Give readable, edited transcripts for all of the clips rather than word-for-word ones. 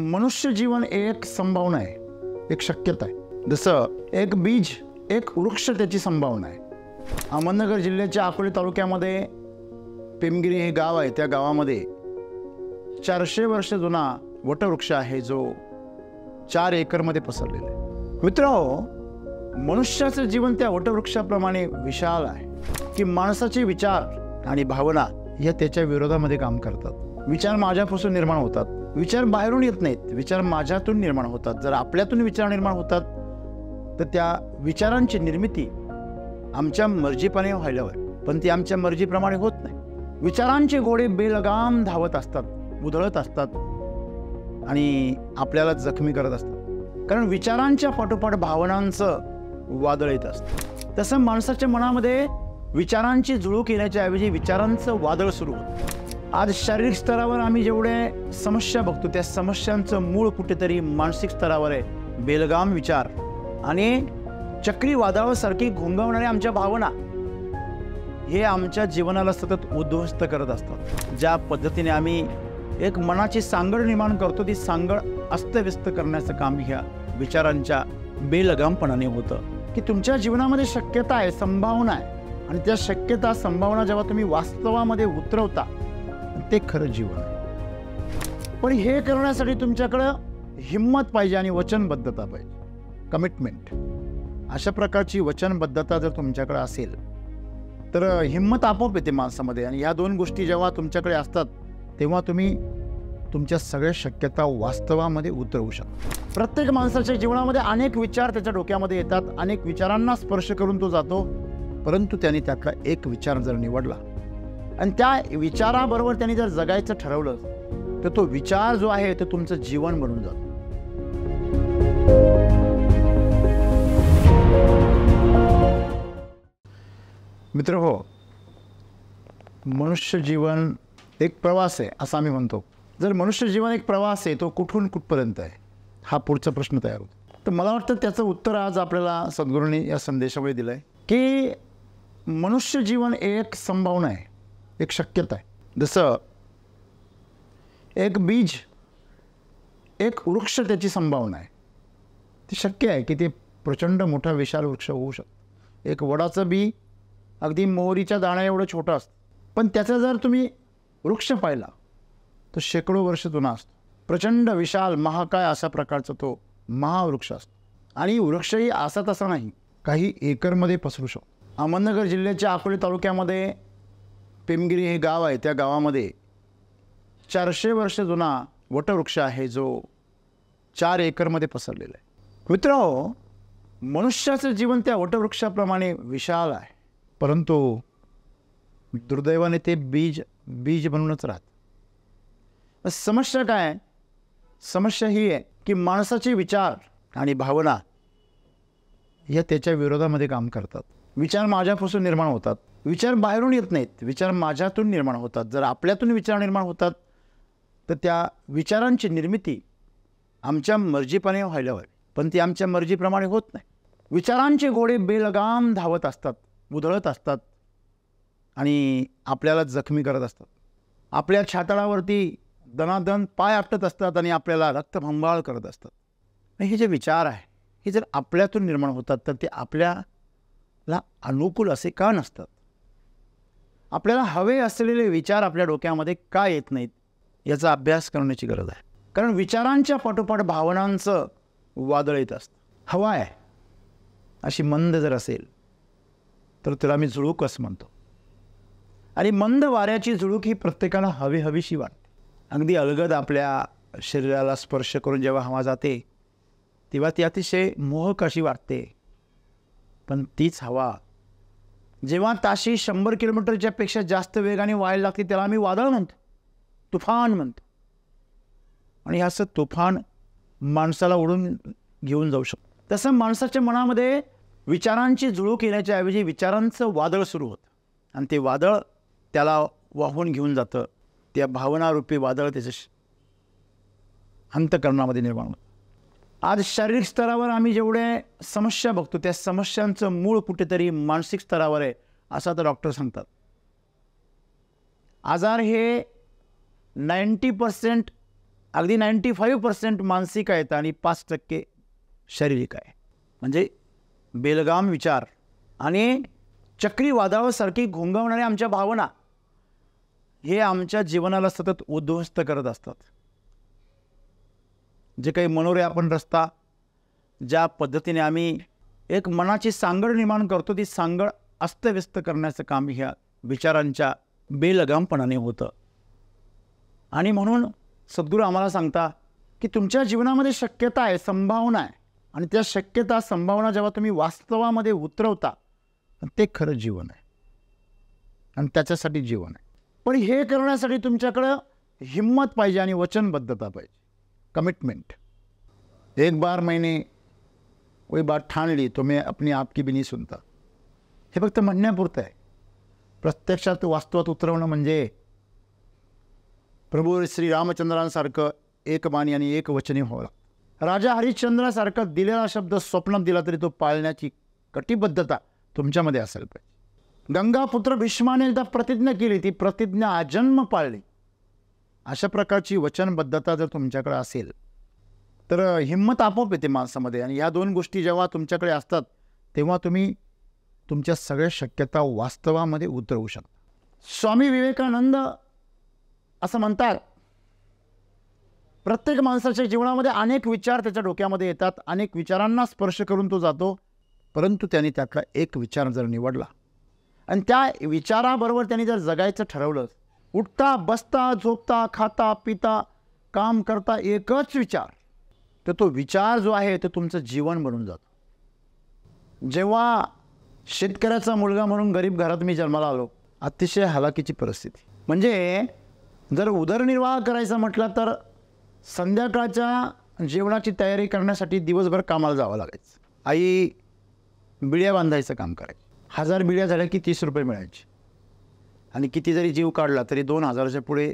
मनुष्य जीवन एक संभावना आहे, एक शक्यता आहे. जसं एक बीज एक वृक्ष त्याची संभावना आहे. अहमदनगर जिल्ह्याच्या अकोले तालुक्यामध्ये पेमगिरी हे गाव आहे. त्या गावामध्ये 400 वर्ष जुना वटवृक्ष आहे, जो 4 एकरमध्ये पसरलेला आहे. मित्रांनो, मनुष्याचं जीवन त्या वटवृक्षाप्रमाणे विशाल आहे की माणसाचे विचार आणि भावना या त्याच्या विरोधामध्ये काम करतात. विचार माझ्यापासून निर्माण होतात, विचार बाहेरून येत नाहीत, विचार माझ्यातून निर्माण होतात. जर आपल्यातून विचार निर्माण होतात तर त्या विचारांची निर्मिती आमच्या मर्जीप्रमाणे व्हायला हवी, पण ती आमच्या मर्जीप्रमाणे होत नाही. विचारांचे घोडे बेलगाम धावत असतात, उधळत असतात आणि आपल्याला जखमी करत असतात, कारण विचारांच्या पाठोपाठ भावनांचं वादळ येत असतं. तसं माणसाच्या मनामध्ये विचारांची झुळूक येण्याच्या ऐवजी विचारांचं वादळ सुरू होतं. आज शारीरिक स्तरावर आम्ही जेवढे समस्या बघतो, त्या समस्यांचं मूळ कुठेतरी मानसिक स्तरावर आहे. बेलगाम विचार आणि चक्रीवादळासारखी घोंघावणाऱ्या आमच्या भावना हे आमच्या जीवनाला सतत उद्ध्वस्त करत असतात. ज्या पद्धतीने आम्ही एक मनाची सांगड निर्माण करतो, ती सांगड अस्तव्यस्त करण्याचं काम ह्या विचारांच्या बेलगामपणाने होतं. की तुमच्या जीवनामध्ये शक्यता आहे, संभावना आहे, आणि त्या शक्यता संभावना जेव्हा तुम्ही वास्तवामध्ये उतरवता ते खरं जीवन आहे. पण हे करण्यासाठी तुमच्याकडं हिंमत पाहिजे आणि वचनबद्धता पाहिजे, कमिटमेंट. अशा प्रकारची वचनबद्धता जर तुमच्याकडे असेल तर हिंमत आपोआप येते माणसामध्ये. आणि ह्या दोन गोष्टी जेव्हा तुमच्याकडे असतात तेव्हा तुम्ही तुमच्या सगळ्या शक्यता वास्तवामध्ये उतरवू शकता. प्रत्येक माणसाच्या जीवनामध्ये अनेक विचार त्याच्या डोक्यामध्ये येतात, अनेक विचारांना स्पर्श करून तो जातो. परंतु त्याने त्यातला एक विचार जर निवडला आणि त्या विचाराबरोबर त्यांनी जर जगायचं ठरवलं तर तो विचार जो आहे तो तुमचं जीवन बनून जातो. मित्र हो, मनुष्य जीवन एक प्रवास आहे असं आम्ही म्हणतो. जर मनुष्य जीवन एक प्रवास आहे, तो कुठून कुठपर्यंत आहे हा पुढचा प्रश्न तयार होतो. तर मला वाटतं त्याचं उत्तर आज आपल्याला सद्गुरूंनी या संदेशामुळे दिलं आहे की मनुष्य जीवन एक संभावना आहे, एक शक्यता आहे. जसं एक बीज एक वृक्ष त्याची संभावना आहे, ती शक्य आहे की ते प्रचंड मोठा विशाल वृक्ष होऊ शकतो. एक वडाचं बी अगदी मोहरीच्या दाण्या एवढं छोटं असतं, पण त्याचा जर तुम्ही वृक्ष पाहिला तो शेकडो वर्ष जुना असतो. प्रचंड विशाल महाकाय अशा प्रकारचा तो महावृक्ष असतो. आणि वृक्षही असा तसा नाही, काही एकरमध्ये पसरू शकतो. अहमदनगर जिल्ह्याच्या अकोले तालुक्यामध्ये पेमगिरी हे गाव आहे. त्या गावामध्ये 400 वर्ष जुना वटवृक्ष आहे, जो 4 एकरमध्ये पसरलेला आहे. मित्रांनो, मनुष्याचं जीवन त्या वटवृक्षाप्रमाणे विशाल आहे, परंतु दुर्दैवाने ते बीज बनूनच राहत. समस्या काय आहे? समस्या ही आहे की माणसाचे विचार आणि भावना या त्याच्या विरोधामध्ये काम करतात. विचार माझ्यापासून निर्माण होतात, विचार बाहेरून येत नाहीत, विचार माझ्यातून निर्माण होतात. जर आपल्यातून विचार निर्माण होतात तर त्या विचारांची निर्मिती आमच्या मर्जीप्रमाणे व्हायला हवी, पण ती आमच्या मर्जीप्रमाणे होत नाही. विचारांचे घोडे बेलगाम धावत असतात, उधळत असतात आणि आपल्याला जखमी करत असतात. आपल्या छातडावरती दणादण पाय आपटत असतात आणि आपल्याला रक्तभंबाळ करत असतात. हे जे विचार आहे हे जर आपल्यातून निर्माण होतात तर ते आपल्याला अनुकूल असे का नसतात? आपल्याला हवे असलेले विचार आपल्या डोक्यामध्ये का येत नाहीत याचा अभ्यास करण्याची गरज आहे. कारण विचारांच्या पाठोपाठ भावनांचं वादळ येत असतं. हवा आहे अशी मंद जर असेल तर त्याला मी झुळूक असं म्हणतो. आणि मंद वाऱ्याची झुळूक ही प्रत्येकाला हवीशी वाटते. अगदी अलगद आपल्या शरीराला स्पर्श करून जेव्हा हवा जाते तेव्हा ती अतिशय मोहक अशी वाटते. पण तीच हवा जेव्हा ताशी 100 किलोमीटरच्या पेक्षा जास्त वेगाने व्हायला लागते त्याला आम्ही वादळ म्हणतो, तुफान म्हणतो. आणि असं तुफान माणसाला उडून घेऊन जाऊ शकतो. तसं माणसाच्या मनामध्ये विचारांची झुळूक येण्याच्या ऐवजी विचारांचं वादळ सुरू होतं आणि ते वादळ त्याला वाहून घेऊन जातं. त्या भावनारूपी वादळ त्याच्या अंतःकरणामध्ये निर्माण होतं. आज शारीरिक स्तरावर आम्ही जेवढे समस्या बघतो त्या समस्यांचं मूळ कुठेतरी मानसिक स्तरावर आहे असं तर डॉक्टर सांगतात. आजार हे 90% अगदी 95% मानसिक आहेत आणि 5% शारीरिक आहे. म्हणजे बेलगाम विचार आणि चक्रीवादळासारखी घोंघावणाऱ्या आमच्या भावना हे आमच्या जीवनाला सतत उद्ध्वस्त करत असतात. जे काही मनोरे आपण रचता, ज्या पद्धतीने आम्ही एक मनाची सांगड निर्माण करतो, ती सांगड अस्तव्यस्त करण्याचं काम ह्या विचारांच्या बेलगामपणाने होतं. आणि म्हणून सद्गुरू आम्हाला सांगता की तुमच्या जीवनामध्ये शक्यता आहे, संभावना आहे, आणि त्या शक्यता संभावना जेव्हा तुम्ही वास्तवामध्ये उतरवता ते खरं जीवन आहे आणि त्याच्यासाठी जीवन आहे. पण हे करण्यासाठी तुमच्याकडं हिम्मत पाहिजे आणि वचनबद्धता पाहिजे, कमिटमेंट. एक बार मैंने कोई बात ठान ली तो मैं अपनी आप की भी नहीं सुनता. हे फक्त म्हणण्यापुरतं आहे. प्रत्यक्षात वास्तवात उतरवणं म्हणजे प्रभू श्री रामचंद्रांसारखं एकमानी आणि एकवचनी व्हावं लागतं. राजा हरिश्चंद्रासारखा दिलेला शब्द स्वप्नात दिला तरी तो पाळण्याची कटिबद्धता तुमच्यामध्ये असायला पाहिजे. गंगापुत्र भीष्माने एकदा प्रतिज्ञा केली, ती प्रतिज्ञा आजन्म पाळली. अशा प्रकारची वचनबद्धता जर तुमच्याकडे असेल तर हिंमत आपोआप येते माणसामध्ये. आणि ह्या दोन गोष्टी जेव्हा तुमच्याकडे असतात तेव्हा तुम्ही तुमच्या सगळ्या शक्यता वास्तवामध्ये उतरवू शकता. स्वामी विवेकानंद असं म्हणतात, प्रत्येक माणसाच्या जीवनामध्ये अनेक विचार त्याच्या डोक्यामध्ये येतात, अनेक विचारांना स्पर्श करून तो जातो, परंतु त्यांनी त्यातला एक विचार जर निवडला आणि त्या विचाराबरोबर त्यांनी जर जगायचं ठरवलं, उठता बसता झोपता खाता पिता काम करता एकच विचार, तर तो विचार जो आहे तो तुमचं जीवन बनून जातो. जेव्हा शेतकऱ्याचा मुलगा म्हणून गरीब घरात मी जन्माला आलो, अतिशय हलाखीची परिस्थिती. म्हणजे जर उदरनिर्वाह करायचा म्हटलं तर संध्याकाळच्या जेवणाची तयारी करण्यासाठी दिवसभर कामाला जावं लागायचं. आई बिड्या बांधायचं काम करायची. 1000 बिड्या झाल्या की 30 रुपये मिळायचे. आणि किती जरी जीव काढला तरी 2000च्या पुढे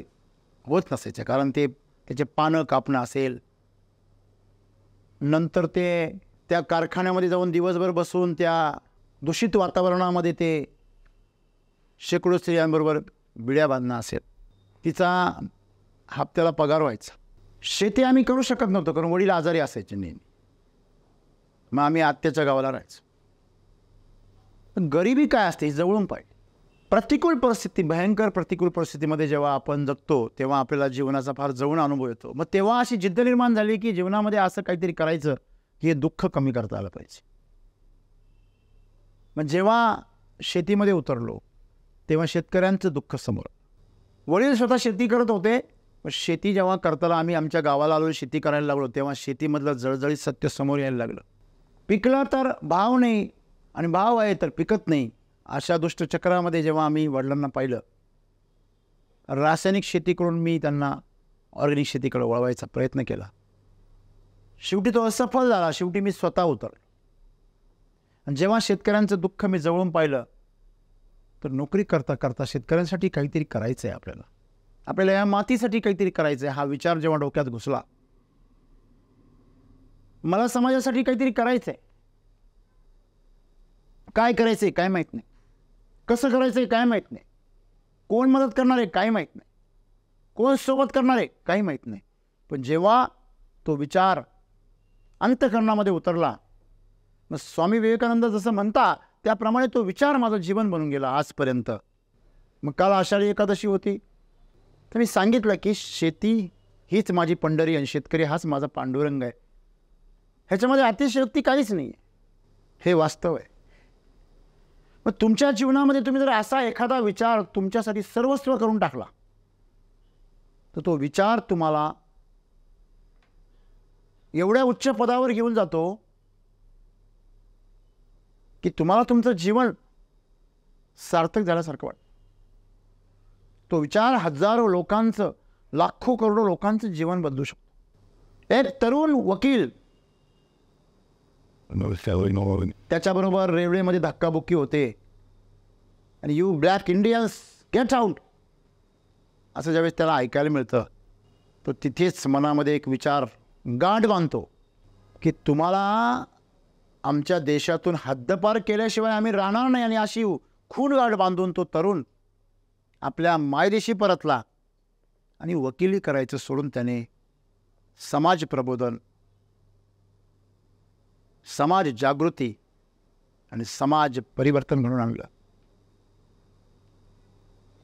होत नसायचं, कारण ते त्याचे पानं कापणं असेल, नंतर ते त्या कारखान्यामध्ये जाऊन दिवसभर बसून त्या दूषित वातावरणामध्ये ते शेकडो स्त्रियांबरोबर बिड्या बांधणं असेल, तिचा हप्त्याला पगार व्हायचा. शेती आम्ही करू शकत नव्हतो कारण वडील आजारी असायचे नेहमी. मग आम्ही आत्याच्या गावाला राहायचो. पण गरिबी काय असते जवळून पाहिजे. प्रतिकूल परिस्थिती, भयंकर प्रतिकूल परिस्थितीमध्ये जेव्हा आपण जगतो तेव्हा आपल्याला जीवनाचा फार जवळ अनुभव येतो. मग तेव्हा अशी जिद्द निर्माण झाली की जीवनामध्ये असं काहीतरी करायचं की हे दुःख कमी करता आलं पाहिजे. मग जेव्हा शेतीमध्ये उतरलो तेव्हा शेतकऱ्यांचं दुःख समोर. वडील स्वतः शेती करत होते, पण शेती जेव्हा करताना आम्ही आमच्या गावाला आलो, शेती करायला लागलो, तेव्हा शेतीमधलं जळजळीत सत्य समोर यायला लागलं. पिकलं तर भाव नाही आणि भाव आहे तर पिकत नाही, अशा दुष्टचक्रामध्ये जेव्हा आम्ही वडिलांना पाहिलं, रासायनिक शेती करून मी त्यांना ऑर्गॅनिक शेतीकडे वळवायचा प्रयत्न केला. शेवटी तो असफल झाला. शेवटी मी स्वतः उतरलो. आणि जेव्हा शेतकऱ्यांचं दुःख मी जवळून पाहिलं तर नोकरी करता करता शेतकऱ्यांसाठी काहीतरी करायचं आहे, आपल्याला या मातीसाठी काहीतरी करायचं आहे, हा विचार जेव्हा डोक्यात घुसला, मला समाजासाठी काहीतरी करायचं आहे. काय करायचं आहे काय माहीत नाही, कसं करायचं आहे काय माहीत नाही, कोण मदत करणार आहे काय माहीत नाही, कोण सोबत करणार आहे काही माहीत नाही. पण जेव्हा तो विचार अंतःकरणामध्ये उतरला, मग स्वामी विवेकानंद जसं म्हणता त्याप्रमाणे तो विचार माझं जीवन बनून गेला आजपर्यंत. मग काल आषाढी एकादशी होती, तर मी सांगितलं की शेती हीच माझी पंढरी आणि शेतकरी हाच माझा पांडुरंग आहे. ह्याच्यामध्ये अतिशयोक्ती काहीच नाही आहे, हे वास्तव आहे. मग तुमच्या जीवनामध्ये तुम्ही जर असा एखादा विचार तुमच्यासाठी सर्वस्व करून टाकला तर तो विचार तुम्हाला एवढ्या उच्च पदावर घेऊन जातो की तुम्हाला तुमचं जीवन सार्थक झाल्यासारखं वाटतं. तो विचार हजारो लोकांचं, लाखो करोडो लोकांचं जीवन बदलू शकतो. एक तरुण वकील, त्याच्याबरोबर रेल्वेमध्ये धक्काबुक्की होते आणि you black Indians get out असं ज्यावेळेस त्याला ऐकायला मिळतं, तो तिथेच मनामध्ये एक विचार गाठ बांधतो की तुम्हाला आमच्या देशातून हद्दपार केल्याशिवाय आम्ही राहणार नाही. आणि अशी खून गाठ बांधून तो तरुण आपल्या मायदेशी परतला आणि वकिली करायचं सोडून त्याने समाज प्रबोधन, समाज जागृती आणि समाज परिवर्तन घडवून आणलं.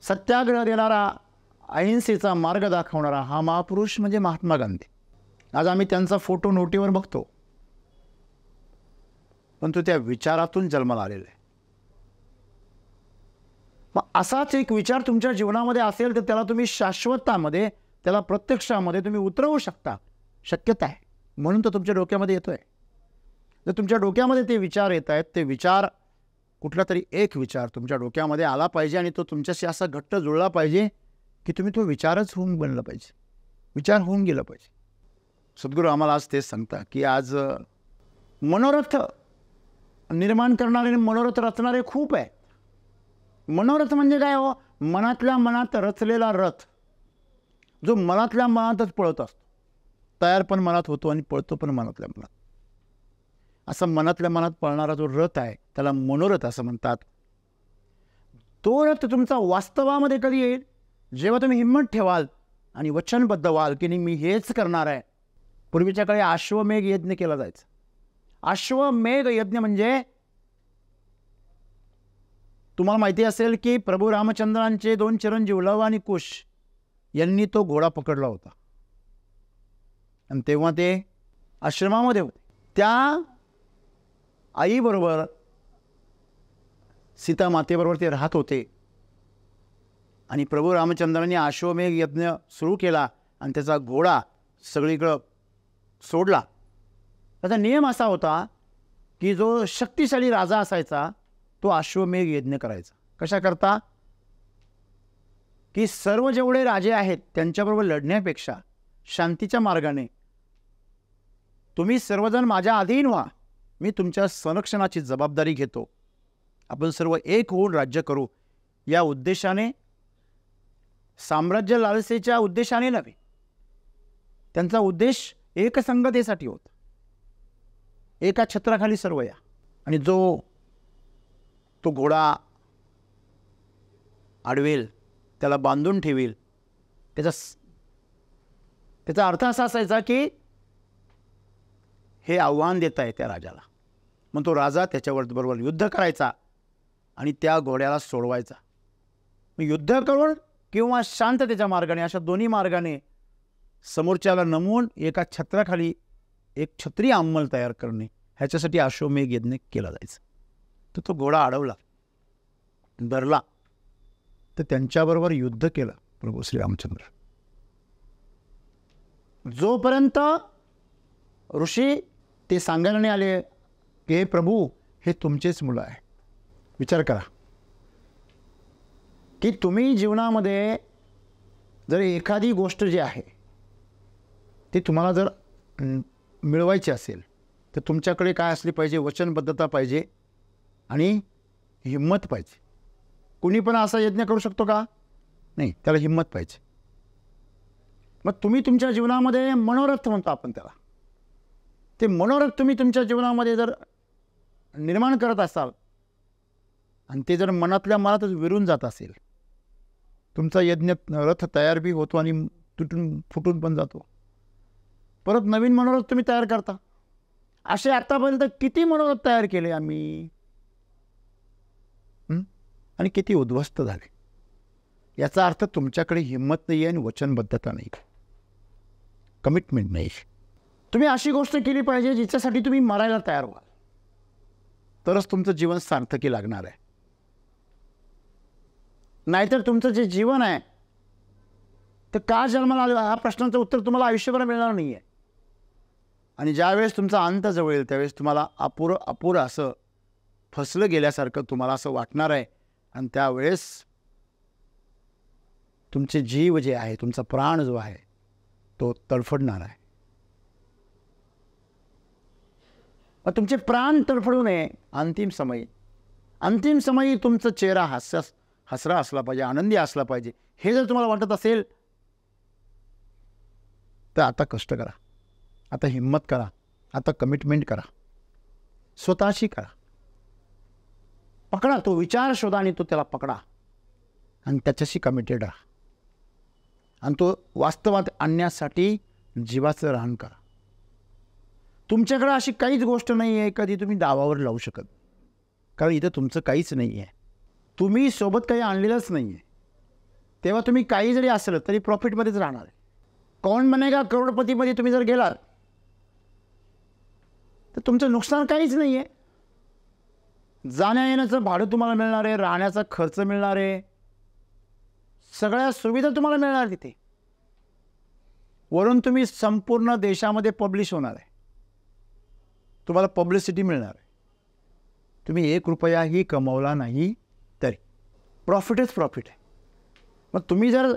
सत्याग्रह देणारा, अहिंसेचा मार्ग दाखवणारा हा महापुरुष म्हणजे महात्मा गांधी. आज आम्ही त्यांचा फोटो नोटीवर बघतो, पण तो त्या विचारातून जन्माला आलेला आहे. मग असाच एक विचार तुमच्या जीवनामध्ये असेल तर त्याला तुम्ही शाश्वतामध्ये, त्याला प्रत्यक्षामध्ये तुम्ही उतरवू शकता, शक्यता आहे. म्हणून तो तुमच्या डोक्यामध्ये येतोय. जर तुमच्या डोक्यामध्ये ते विचार येत आहेत, ते विचार, कुठला तरी एक विचार तुमच्या डोक्यामध्ये आला पाहिजे आणि तो तुमच्याशी असा घट्ट जुळला पाहिजे की तुम्ही तो विचारच होऊन बनला पाहिजे, विचार होऊन गेला पाहिजे. सद्गुरू आम्हाला आज तेच सांगता की आज मनोरथ निर्माण करणारे, मनोरथ रचणारे खूप आहेत. मनोरथ म्हणजे काय हो? मनातल्या मनात रचलेला रथ, जो मनातल्या मनातच पळत असतो. तयार पण मनात होतो आणि पळतो पण मनातल्या मनात. असं मनातल्या मनात पळणारा जो रथ आहे त्याला मनोरथ असं म्हणतात. तो रथ तुमचा वास्तवामध्ये कधी येईल? जेव्हा तुम्ही हिंमत ठेवाल आणि वचनबद्ध व्हाल की मी हेच करणार आहे. पूर्वीच्या काळी अश्वमेघ यज्ञ केला जायचा. अश्वमेघ यज्ञ म्हणजे तुम्हाला माहिती असेल की प्रभू रामचंद्रांचे 2 चिरंजीव लव आणि कुश यांनी तो घोडा पकडला होता आणि तेव्हा ते आश्रमामध्ये होते. त्या आईबरोबर, सीता मातेबरोबर ते राहत होते आणि प्रभू रामचंद्रांनी अश्वमेघ यज्ञ सुरू केला आणि त्याचा घोडा सगळीकडं सोडला. त्याचा नियम असा होता की जो शक्तिशाली राजा असायचा तो अश्वमेघ यज्ञ करायचा. कशाकरता? की सर्व जेवढे राजे आहेत त्यांच्याबरोबर लढण्यापेक्षा शांतीच्या मार्गाने तुम्ही सर्वजण माझ्या अधीन व्हा, मी तुमच्या संरक्षणाची जबाबदारी घेतो, आपण सर्व एक होऊन राज्य करू, या उद्देशाने, साम्राज्य लालसेच्या उद्देशाने नव्हे. त्यांचा उद्देश एकसंगतेसाठी होता. एका छत्राखाली सर्व या आणि जो तो घोडा अडवेल, त्याला बांधून ठेवील, त्याचा अर्थ असा असायचा की हे आव्हान देत आहे त्या राजाला. मग तो राजा त्याच्यावर बरोबर युद्ध करायचा आणि त्या घोड्याला सोडवायचा. मग युद्ध करून किंवा शांततेच्या मार्गाने, अशा दोन्ही मार्गाने समोरच्याला नमवून एका छत्राखाली एक छत्री अंमल तयार करणे, ह्याच्यासाठी अश्वमेघ यज्ञ केला जायचा. तर तो घोडा अडवला, धरला, तर त्यांच्याबरोबर युद्ध केलं प्रभू श्रीरामचंद्र. जोपर्यंत ऋषी ते सांगायला नाही आले की हे प्रभू, हे तुमचेच मुलं आहे. विचार करा की तुम्ही जीवनामध्ये जर एखादी गोष्ट जी आहे ती तुम्हाला जर मिळवायची असेल तर तुमच्याकडे काय असली पाहिजे? वचनबद्धता पाहिजे आणि हिंमत पाहिजे. कुणी पण असा यज्ञ करू शकतो का? नाही, त्याला हिंमत पाहिजे. मग तुम्ही तुमच्या जीवनामध्ये मनोरथ म्हणतो आपण त्याला, ते मनोरथ तुम्ही तुमच्या जीवनामध्ये जर निर्माण करत असाल आणि ते जर मनातल्या मनातच विरून जात असेल, तुमचा यज्ञ रथ तयार बी होतो आणि तुटून फुटून पण जातो. परत नवीन मनोरथ तुम्ही तयार करता. असे आतापर्यंत किती मनोरथ तयार केले आम्ही आणि किती उद्ध्वस्त झाले. याचा अर्थ तुमच्याकडे हिंमत नाही आहे आणि वचनबद्धता नाही, कमिटमेंट नाही. तुम्ही अशी गोष्ट केली पाहिजे जिच्यासाठी तुम्ही मरायला तयार व्हाल, तरच तुमचं जीवन सार्थकी लागणार आहे. नाहीतर तुमचं जे जीवन आहे ते का जन्माला आलं, हा प्रश्नाचं उत्तर तुम्हाला आयुष्यभर मिळणार नाही आहे. आणि ज्यावेळेस तुमचा अंत जवळ येईल त्यावेळेस तुम्हाला अपुरं असं फसलं गेल्यासारखं तुम्हाला असं वाटणार आहे. आणि त्यावेळेस तुमचे जीव जे आहे, तुमचा प्राण जो आहे तो तडफडणार आहे. मग तुमचे प्राण तडफडू नये अंतिम समयी तुमचा चेहरा हसरा असला पाहिजे, आनंदी असला पाहिजे. हे जर तुम्हाला वाटत असेल तर आता कष्ट करा, आता हिंमत करा, आता कमिटमेंट करा, स्वतःशी करा. पकडा तो विचार, शोधा आणि तो त्याला पकडा आणि त्याच्याशी कमिटेड राहा आणि तो वास्तवात आणण्यासाठी जीवाचं राहण करा. तुमच्याकडे अशी काहीच गोष्ट नाही आहे कधी तुम्ही दावावर लावू शकत, कारण इथं तुमचं काहीच नाही आहे. तुम्ही सोबत काही आणलेलंच नाही आहे. तेव्हा तुम्ही काही जरी असलं तरी प्रॉफिटमध्येच राहणार आहे. कौन बनेगा करोडपतीमध्ये तुम्ही जर गेलात तर तुमचं नुकसान काहीच नाही आहे. जाण्या येण्याचं भाडं तुम्हाला मिळणार आहे, राहण्याचा खर्च मिळणार आहे, सगळ्या सुविधा तुम्हाला मिळणार तिथे. वरून तुम्ही संपूर्ण देशामध्ये पब्लिश होणार आहे, तुम्हाला पब्लिसिटी मिळणार आहे. तुम्ही 1 रुपयाही कमवला नाही तरी प्रॉफिटच प्रॉफिट आहे. मग तुम्ही जर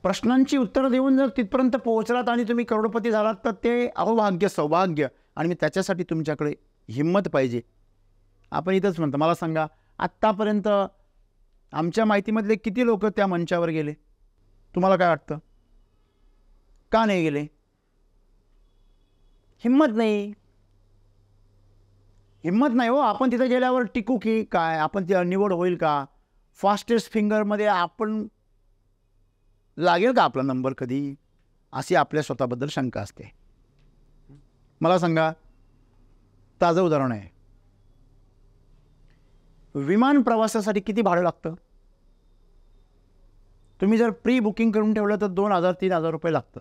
प्रश्नांची उत्तरं देऊन जर तिथपर्यंत पोहोचलात आणि तुम्ही करोडपती झालात तर ते अहोभाग्य, सौभाग्य. आणि मी त्याच्यासाठी तुमच्याकडे हिंमत पाहिजे. आपण इथंच म्हणतो, मला सांगा आत्तापर्यंत आमच्या माहितीमधले किती लोक त्या मंचावर गेले? तुम्हाला काय वाटतं? का नाही गेले? हिंमत नाही. हिंमत नाही हो. आपण तिथे गेल्यावर टिकू की काय? आपण ती निवड होईल का? फास्टेस्ट फिंगरमध्ये आपण लागेल का आपला नंबर कधी? अशी आपल्या स्वतःबद्दल शंका असते. मला सांगा, ताजं उदाहरण आहे. विमान प्रवासासाठी किती भाडं लागतं? तुम्ही जर प्री बुकिंग करून ठेवलं तर 2,000-3,000 रुपये लागतं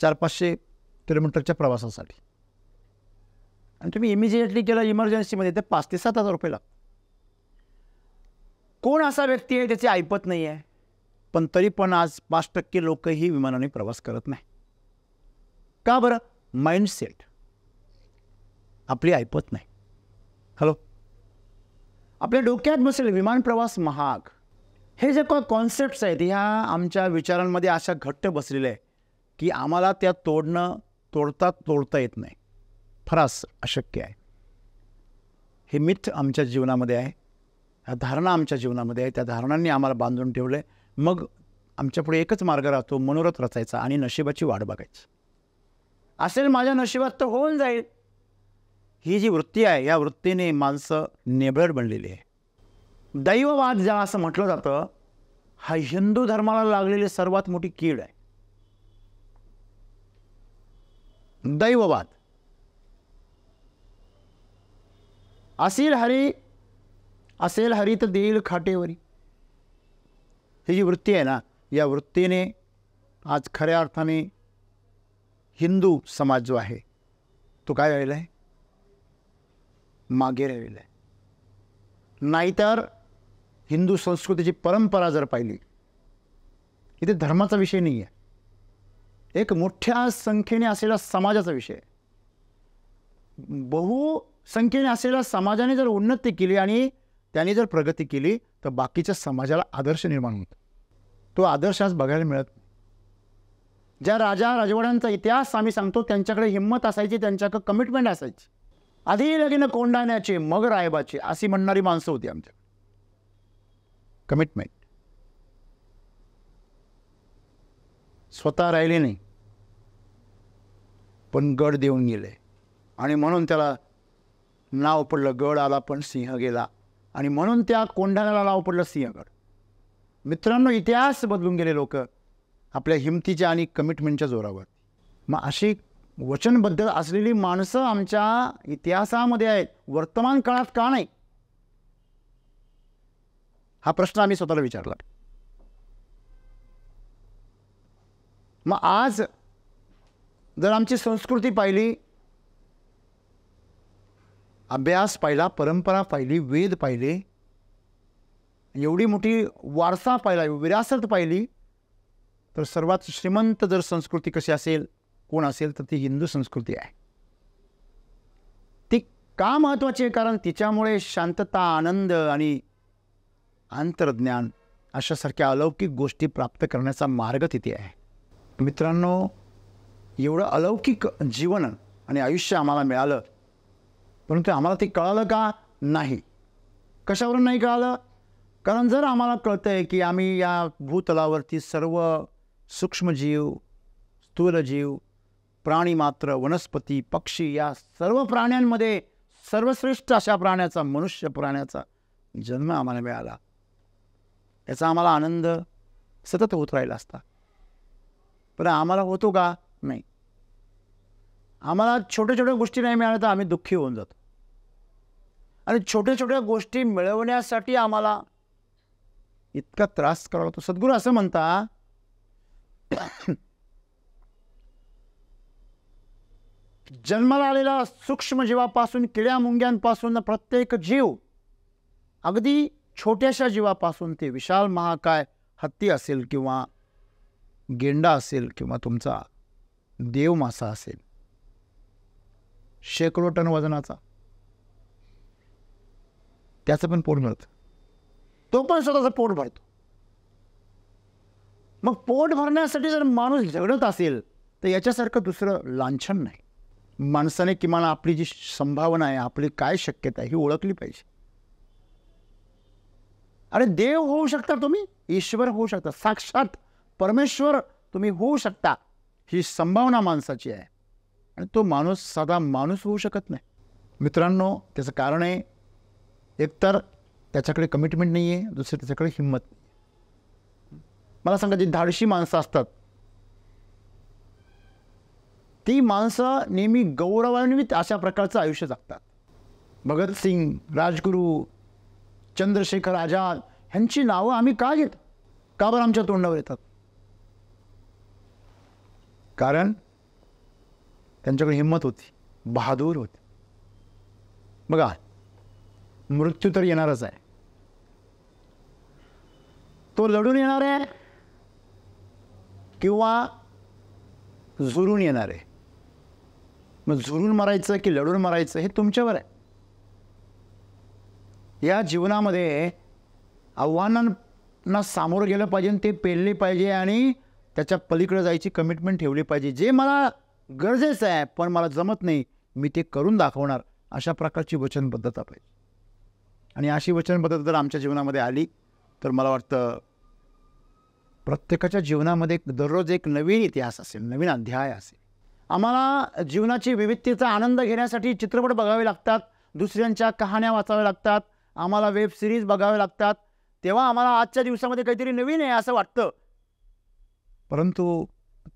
400-500 किलोमीटरच्या प्रवासासाठी. आणि तुम्ही इमिजिएटली केलं इमर्जन्सीमध्ये तर 5,000 ते 7,000 रुपये लागतात. कोण असा व्यक्ती आहे त्याची ऐपत नाही आहे, पण तरी पण आज 5% लोकही विमानाने प्रवास करत नाही. का बरं? माइंडसेट. आपली ऐपत नाही. हॅलो, आपल्या डोक्यात बसेल विमान प्रवास महाग. हे जे काही कॉन्सेप्ट्स आहेत ह्या आमच्या विचारांमध्ये अशा घट्ट बसलेल्या आहे की आम्हाला त्या तोडता येत नाही. फरास अशक्य आहे. हे मिथ आमच्या जीवनामध्ये आहे, ह्या धारणा आमच्या जीवनामध्ये आहे. त्या धारणांनी आम्हाला बांधून ठेवलं आहे. मग आमच्यापुढे एकच मार्ग राहतो, मनोरथ रचायचा आणि नशिबाची वाट बघायची. असेल माझ्या नशिबात तर होऊन जाईल. ही जी वृत्ती आहे या वृत्तीने माणसं नेबळट बनलेली आहे. दैववाद ज्याला असं म्हटलं जातं, हा हिंदू धर्माला लागलेली सर्वात मोठी कीड आहे. दैववाद. असेल हरी तर देईल खाटेवरी. ही जी वृत्ती आहे ना, या वृत्तीने आज खऱ्या अर्थाने हिंदू समाज जो आहे तो काय राहिला आहे? मागे राहिलेला आहे. नाहीतर हिंदू संस्कृतीची परंपरा जर पाहिली, इथे धर्माचा विषय नाही आहे, एक मोठ्या संख्येने असलेला समाजाचा विषय आहे. बहुसंख्येने असलेल्या समाजाने जर उन्नती केली आणि त्यांनी जर प्रगती केली तर बाकीच्या समाजाला आदर्श निर्माण होतो. तो आदर्श आज बघायला मिळत नाही. ज्या राजा राजवाड्यांचा इतिहास आम्ही सांगतो त्यांच्याकडे हिंमत असायची, त्यांच्याकडे कमिटमेंट असायची. आधी लगीन कोंडाण्याचे मग रायबाचे अशी म्हणणारी माणसं होती आमच्याकडे. कमिटमेंट. स्वतः राहिले नाही पण गड देऊन गेले आणि म्हणून त्याला नाव पडलं गड आला पण सिंह गेला आणि म्हणून त्या कोंढाण्याला नाव पडलं सिंहगड. मित्रांनो, इतिहास बदलून गेले लोक आपल्या हिमतीच्या आणि कमिटमेंटच्या जोरावर. मग अशी वचनबद्ध असलेली माणसं आमच्या इतिहासामध्ये आहेत, वर्तमान काळात का नाही? हा प्रश्न आम्ही स्वतःला विचारला. मग आज जर आमची संस्कृती पाहिली, अभ्यास पाहिला, परंपरा पाहिली, वेद पाहिले, एवढी मोठी वारसा पाहिला, विरासत पाहिली, तर सर्वात श्रीमंत जर संस्कृती कशी असेल, कोण असेल तर ती हिंदू संस्कृती आहे. ती का महत्त्वाची आहे? कारण तिच्यामुळे शांतता, आनंद आणि अंतर्ज्ञान अशासारख्या अलौकिक गोष्टी प्राप्त करण्याचा मार्ग तिथे आहे. मित्रांनो, एवढं अलौकिक जीवन आणि आयुष्य आम्हाला मिळालं, परंतु आम्हाला ते कळालं का? नाही. कशावरून नाही कळालं? कारण जर आम्हाला कळतं आहे की आम्ही या भूतलावरती सर्व सूक्ष्मजीव, स्थूलजीव, प्राणीमात्र, वनस्पती, पक्षी या सर्व प्राण्यांमध्ये सर्वश्रेष्ठ अशा प्राण्याचा, मनुष्य प्राण्याचा जन्म आम्हाला मिळाला, याचा आम्हाला आनंद सतत होत राहिला असता. पण आम्हाला होतो का? नाही. आम्हाला छोट्या छोट्या गोष्टी नाही मिळाल्या तर आम्ही दुःखी होऊन जातो. आणि छोट्या छोट्या गोष्टी मिळवण्यासाठी आम्हाला इतका त्रास करावा लागतो. सद्गुरू असं म्हणता, जन्माला आलेला सूक्ष्म जीवापासून किड्या मुंग्यांपासून प्रत्येक जीव, अगदी छोट्याशा जीवापासून ते विशाल महाकाय हत्ती असेल किंवा गेंडा असेल किंवा तुमचा देव मासा असेल, शेकडो टन वजनाचा, त्याचं पण पोट भरतं. तो पण स्वतःचं पोट भरतो. मग पोट भरण्यासाठी जर माणूस झगडत असेल तर याच्यासारखं दुसरं लांछन नाही. माणसाने किमान आपली जी संभावना आहे, आपली काय शक्यता आहे ही ओळखली पाहिजे. अरे देव होऊ शकता तुम्ही, ईश्वर होऊ शकता, साक्षात परमेश्वर तुम्ही होऊ शकता, ही संभावना माणसाची आहे. आणि तो माणूस साधा माणूस होऊ शकत नाही. मित्रांनो, त्याचं कारण आहे, एकतर त्याच्याकडे कमिटमेंट नाही आहे, दुसरं त्याच्याकडे हिंमत नाही. मला सांगा, जी धाडशी माणसं असतात ती माणसं नेहमी गौरवान्वित अशा प्रकारचं आयुष्य जगतात. भगतसिंग, राजगुरू, चंद्रशेखर आझाद ह्यांची नावं आम्ही का घेतो? का बरं आमच्या तोंडावर येतात? कारण त्यांच्याकडे हिंमत होती, बहादूर होती. बघा, मृत्यू तर येणारच आहे. तो लढून येणार आहे किंवा झुरून येणार आहे. मग झुरून मरायचं की लढून मरायचं हे तुमच्यावर आहे. या जीवनामध्ये आव्हानांना सामोरं गेलं पाहिजे, ते पेलले पाहिजे आणि त्याच्या पलीकडे जायची कमिटमेंट ठेवली पाहिजे. जे मला गरजेचं आहे पण मला जमत नाही, मी ते करून दाखवणार, अशा प्रकारची वचनबद्धता पाहिजे. आणि अशी वचनबद्धता जर आमच्या जीवनामध्ये आली तर मला वाटतं प्रत्येकाच्या जीवनामध्ये दररोज एक नवीन इतिहास असेल, नवीन अध्याय असेल. आम्हाला जीवनाची विविधतेचा आनंद घेण्यासाठी चित्रपट बघावे लागतात, दुसऱ्यांच्या कहाण्या वाचाव्या लागतात, आम्हाला वेब सिरीज बघाव्या लागतात, तेव्हा आम्हाला आजच्या दिवसामध्ये काहीतरी नवीन आहे असं वाटतं. परंतु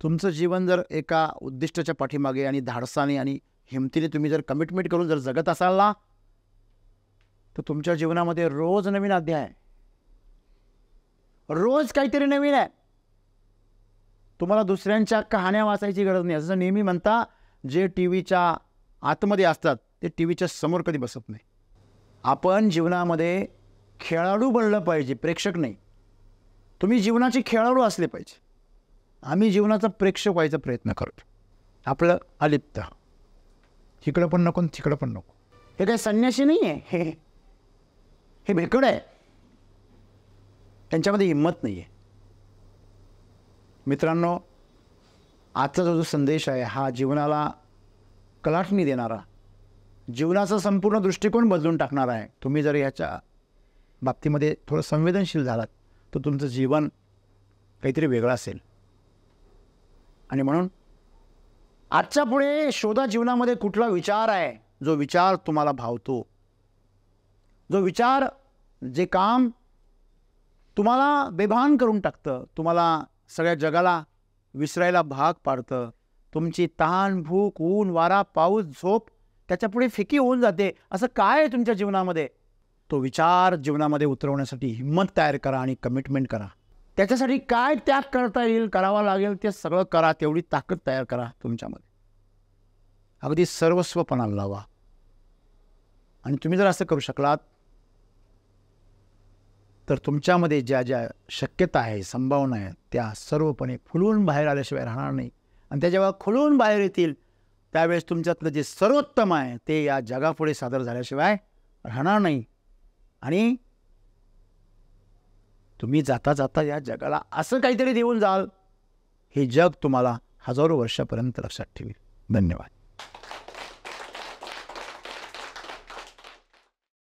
तुमचं जीवन जर एका उद्दिष्टाच्या पाठीमागे आणि धाडसाने आणि हिमतीने तुम्ही जर कमिटमेंट करून जर जगत असाल ना, तर तुमच्या जीवनामध्ये रोज नवीन अध्याय आहे, रोज काहीतरी नवीन आहे. तुम्हाला दुसऱ्यांच्या कहाण्या वाचायची गरज नाही. असं नेहमी म्हणता, जे टी व्हीच्या आतमध्ये असतात ते टी व्हीच्या समोर कधी बसत नाही. आपण जीवनामध्ये खेळाडू बनलं पाहिजे, प्रेक्षक नाही. तुम्ही जीवनाचे खेळाडू असले पाहिजे. आम्ही जीवनाचा प्रेक्षक व्हायचा प्रयत्न करतो. आपलं अलिप्त, इकडं पण नको तिकडं पण नको. हे काही संन्यासी नाही आहे, हे भेकड आहे, त्यांच्यामध्ये हिंमत नाही आहे. मित्रांनो, आजचा जो संदेश आहे हा जीवनाला कलाटणी देणारा, जीवनाचा संपूर्ण दृष्टिकोन बदलून टाकणारा आहे. तुम्ही जर याच्या बाबतीमध्ये थोडं संवेदनशील झालात तर तुमचं जीवन काहीतरी वेगळं असेल. आणि म्हणून आजच्या पुढे शोधा जीवनामध्ये कुठला विचार आहे जो विचार तुम्हाला भावतो, जो विचार, जे काम तुम्हाला बेभान करून टाकतं, तुम्हाला सगळ्या जगाला विसरायला भाग पाडतं. तुमची तहान, भूक, ऊन, वारा, पाऊस, झोप त्याच्यापुढे फिकी होऊन जाते. असं काय आहे तुमच्या जीवनामध्ये? तो विचार जीवनामध्ये उतरवण्यासाठी हिंमत तयार करा आणि कमिटमेंट करा. त्याच्यासाठी काय त्याग करता येईल, करावा लागेल ते सगळं करा. तेवढी ताकद तयार करा तुमच्यामध्ये, अगदी सर्वस्वपणाला लावा. आणि तुम्ही जर असं करू शकलात तर तुमच्यामध्ये ज्या ज्या शक्यता आहे, संभावना आहे, त्या सर्वपणे फुलून बाहेर आल्याशिवाय राहणार नाही. आणि त्या जेव्हा खुलून बाहेर येतील त्यावेळेस तुमच्यातलं जे सर्वोत्तम आहे ते या जगापुढे सादर झाल्याशिवाय राहणार नाही. आणि तुम्ही जाता जाता या जगाला असं काहीतरी देऊन जाल, हे जग तुम्हाला हजारो वर्षापर्यंत लक्षात ठेवेल. धन्यवाद.